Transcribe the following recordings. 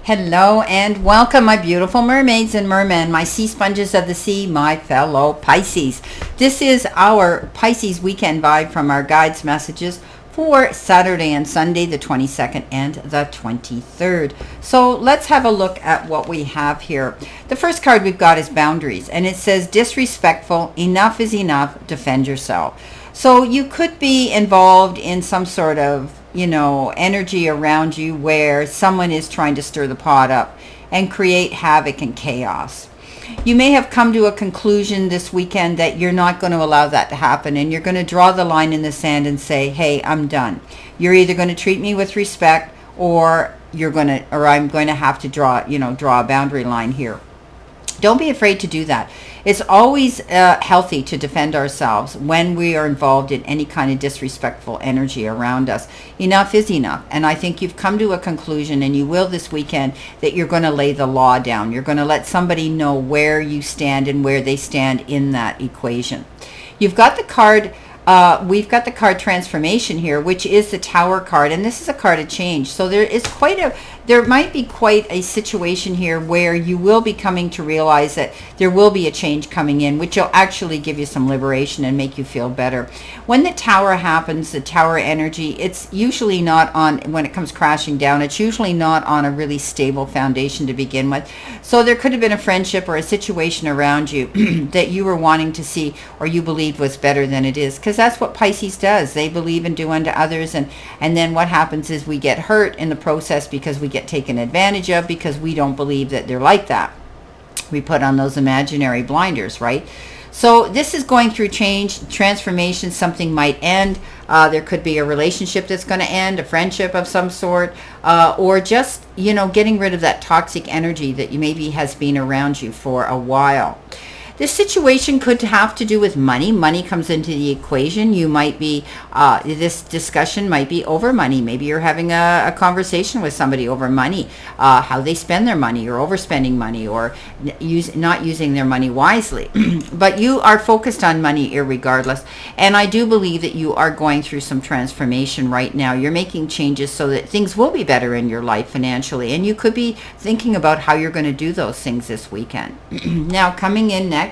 Hello and welcome, my beautiful mermaids and mermen, my sea sponges of the sea, my fellow Pisces. This is our Pisces weekend vibe from our guides messages for Saturday and Sunday, the 22nd and the 23rd. So let's have a look at what we have here. The first card we've got is boundaries, and it says disrespectful, enough is enough, defend yourself. So you could be involved in some sort of energy around you where someone is trying to stir the pot up and create havoc and chaos. You may have come to a conclusion this weekend that you're not going to allow that to happen, and you're going to draw the line in the sand and say, hey, I'm done. You're either going to treat me with respect or I'm going to have to draw a boundary line here. Don't be afraid to do that. It's always healthy to defend ourselves when we are involved in any kind of disrespectful energy around us. Enough is enough. And I think you've come to a conclusion, and you will this weekend, that you're going to lay the law down. You're going to let somebody know where you stand and where they stand in that equation. You've got the card. We've got the card transformation here, which is the Tower card, and this is a card of change. So there might be quite a situation here where you will be coming to realize that there will be a change coming in, which will actually give you some liberation and make you feel better. When the Tower happens, the Tower energy, it's usually not on, when it comes crashing down, it's usually not on a really stable foundation to begin with. So there could have been a friendship or a situation around you that you were wanting to see or you believed was better than it is, because that's what Pisces does. They believe and do unto others, and then what happens is we get hurt in the process because we get taken advantage of because we don't believe that they're like that. We put on those imaginary blinders, right? So this is going through change, transformation. Something might end. There could be a relationship that's going to end, a friendship of some sort, or just, getting rid of that toxic energy that maybe has been around you for a while. This situation could have to do with money. Money comes into the equation. You might be, this discussion might be over money. Maybe you're having a conversation with somebody over money, how they spend their money, or overspending money, or not using their money wisely. But you are focused on money irregardless. And I do believe that you are going through some transformation right now. You're making changes so that things will be better in your life financially. And you could be thinking about how you're going to do those things this weekend. Now, coming in next,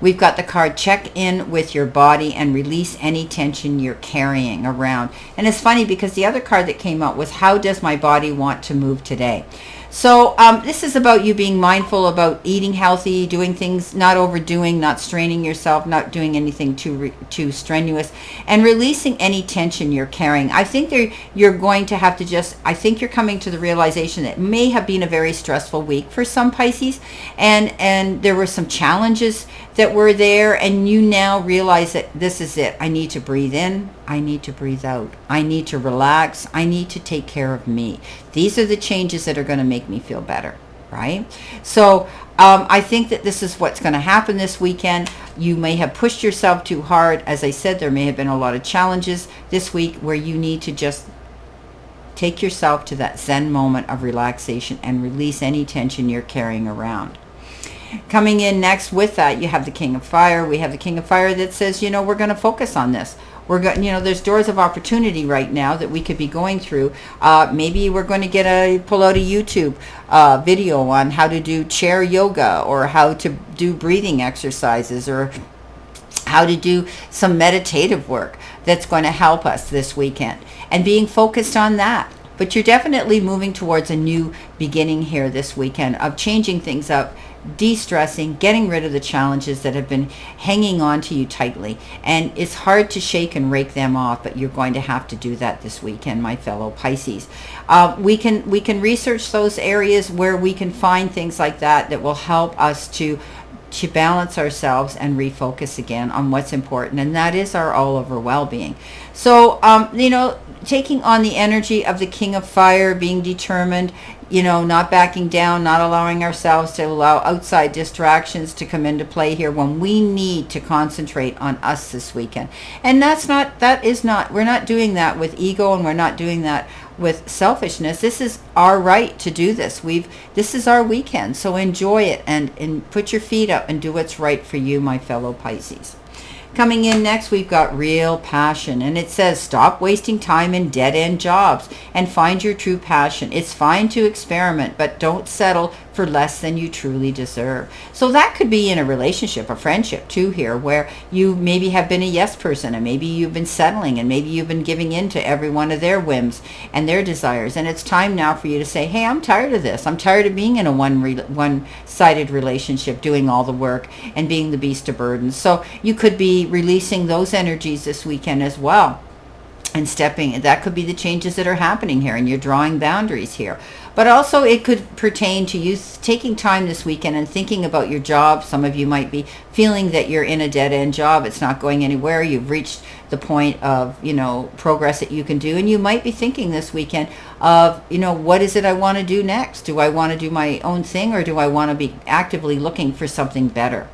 we've got the card check in with your body and release any tension you're carrying around. And it's funny because the other card that came out was how does my body want to move today? So this is about you being mindful about eating healthy, doing things, not overdoing, not straining yourself, not doing anything too strenuous, and releasing any tension you're carrying. I think you're going to have to I think you're coming to the realization that it may have been a very stressful week for some Pisces, and there were some challenges that were there, and you now realize that this is it. I need to breathe in. I need to breathe out. I need to relax. I need to take care of me. These are the changes that are going to make me feel better, right? So I think that this is what's going to happen this weekend. You may have pushed yourself too hard. As I said, there may have been a lot of challenges this week where you need to just take yourself to that Zen moment of relaxation and release any tension you're carrying around. Coming in next with that, you have the King of Fire. We have the King of Fire that says, we're going to focus on this. We're going, there's doors of opportunity right now that we could be going through. Maybe we're going to pull out a YouTube video on how to do chair yoga, or how to do breathing exercises, or how to do some meditative work that's going to help us this weekend, and being focused on that. But you're definitely moving towards a new beginning here this weekend of changing things up, de-stressing, getting rid of the challenges that have been hanging on to you tightly. And it's hard to shake and rake them off, but you're going to have to do that this weekend, my fellow Pisces. We can research those areas where we can find things like that will help us to balance ourselves and refocus again on what's important, and that is our all-over well-being. So, taking on the energy of the King of Fire, being determined, not backing down, not allowing ourselves to allow outside distractions to come into play here when we need to concentrate on us this weekend. And we're not doing that with ego, and we're not doing that with selfishness. This is our right to do this. This is our weekend, so enjoy it and put your feet up and do what's right for you, my fellow Pisces. Coming in next, we've got real passion, and it says stop wasting time in dead-end jobs and find your true passion. It's fine to experiment, but don't settle for less than you truly deserve. So that could be in a relationship, a friendship too here, where you maybe have been a yes person, and maybe you've been settling, and maybe you've been giving in to every one of their whims and their desires. And it's time now for you to say, hey, I'm tired of this. I'm tired of being in a one-sided relationship, doing all the work and being the beast of burdens. So you could be releasing those energies this weekend as well, and that could be the changes that are happening here, and you're drawing boundaries here. But also it could pertain to you taking time this weekend and thinking about your job. Some of you might be feeling that you're in a dead-end job. It's not going anywhere. You've reached the point of, progress that you can do. And you might be thinking this weekend of, what is it I want to do next? Do I want to do my own thing, or do I want to be actively looking for something better?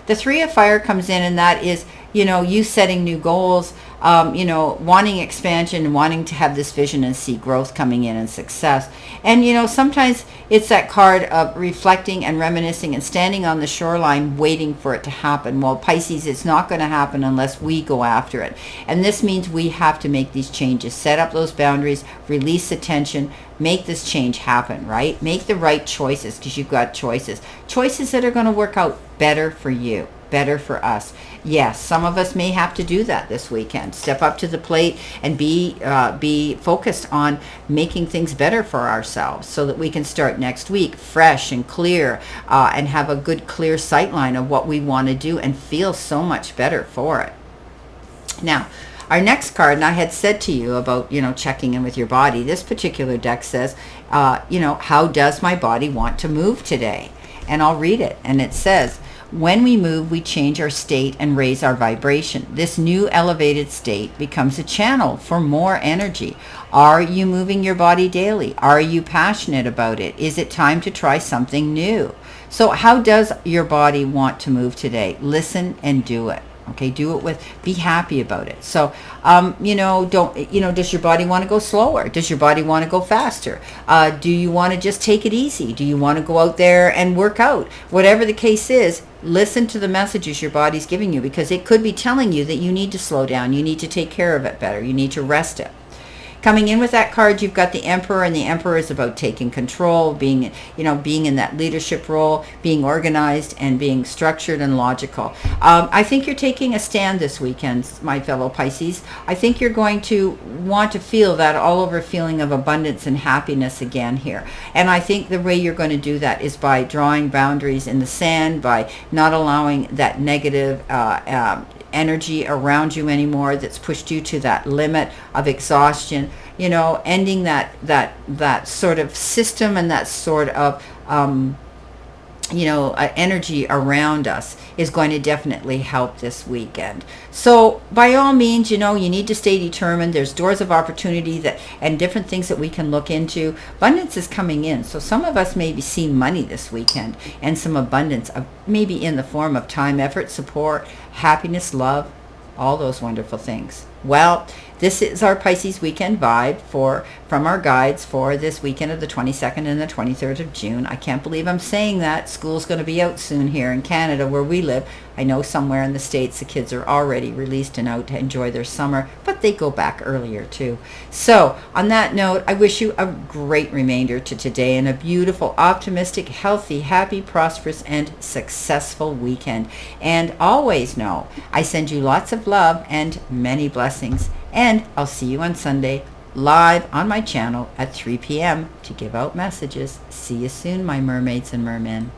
The Three of Fire comes in, and that is, you setting new goals, wanting expansion, wanting to have this vision and see growth coming in and success. And, sometimes it's that card of reflecting and reminiscing and standing on the shoreline waiting for it to happen. Well, Pisces, it's not going to happen unless we go after it. And this means we have to make these changes, set up those boundaries, release the tension, make this change happen, right? Make the right choices, because you've got choices that are going to work out better for you, better for us. Yes, some of us may have to do that this weekend. Step up to the plate and be focused on making things better for ourselves, so that we can start next week fresh and clear, and have a good clear sight line of what we want to do and feel so much better for it. Now, our next card, and I had said to you about, checking in with your body. This particular deck says, how does my body want to move today? And I'll read it. And it says, when we move, we change our state and raise our vibration. This new elevated state becomes a channel for more energy. Are you moving your body daily? Are you passionate about it? Is it time to try something new? So how does your body want to move today? Listen and do it. Okay, do it be happy about it. So, does your body want to go slower? Does your body want to go faster? Do you want to just take it easy? Do you want to go out there and work out? Whatever the case is, listen to the messages your body's giving you, because it could be telling you that you need to slow down. You need to take care of it better. You need to rest it. Coming in with that card, you've got the Emperor, and the Emperor is about taking control, being in that leadership role, being organized and being structured and logical. I think you're taking a stand this weekend, my fellow Pisces. I think you're going to want to feel that all over feeling of abundance and happiness again here. And I think the way you're going to do that is by drawing boundaries in the sand, by not allowing that negative energy around you anymore that's pushed you to that limit of exhaustion, ending that sort of system and that sort of energy around us is going to definitely help this weekend. So by all means, you need to stay determined. There's doors of opportunity and different things that we can look into. Abundance is coming in. So some of us maybe see money this weekend, and some abundance of maybe in the form of time, effort, support, happiness, love, all those wonderful things. Well, this is our Pisces weekend vibe from our guides for this weekend of the 22nd and the 23rd of June. I can't believe I'm saying that. School's going to be out soon here in Canada where we live. I know somewhere in the States the kids are already released and out to enjoy their summer, but they go back earlier too. So on that note, I wish you a great remainder to today and a beautiful, optimistic, healthy, happy, prosperous, and successful weekend. And always know I send you lots of love and many blessings. And I'll see you on Sunday live on my channel at 3 p.m. to give out messages. See you soon, my mermaids and mermen.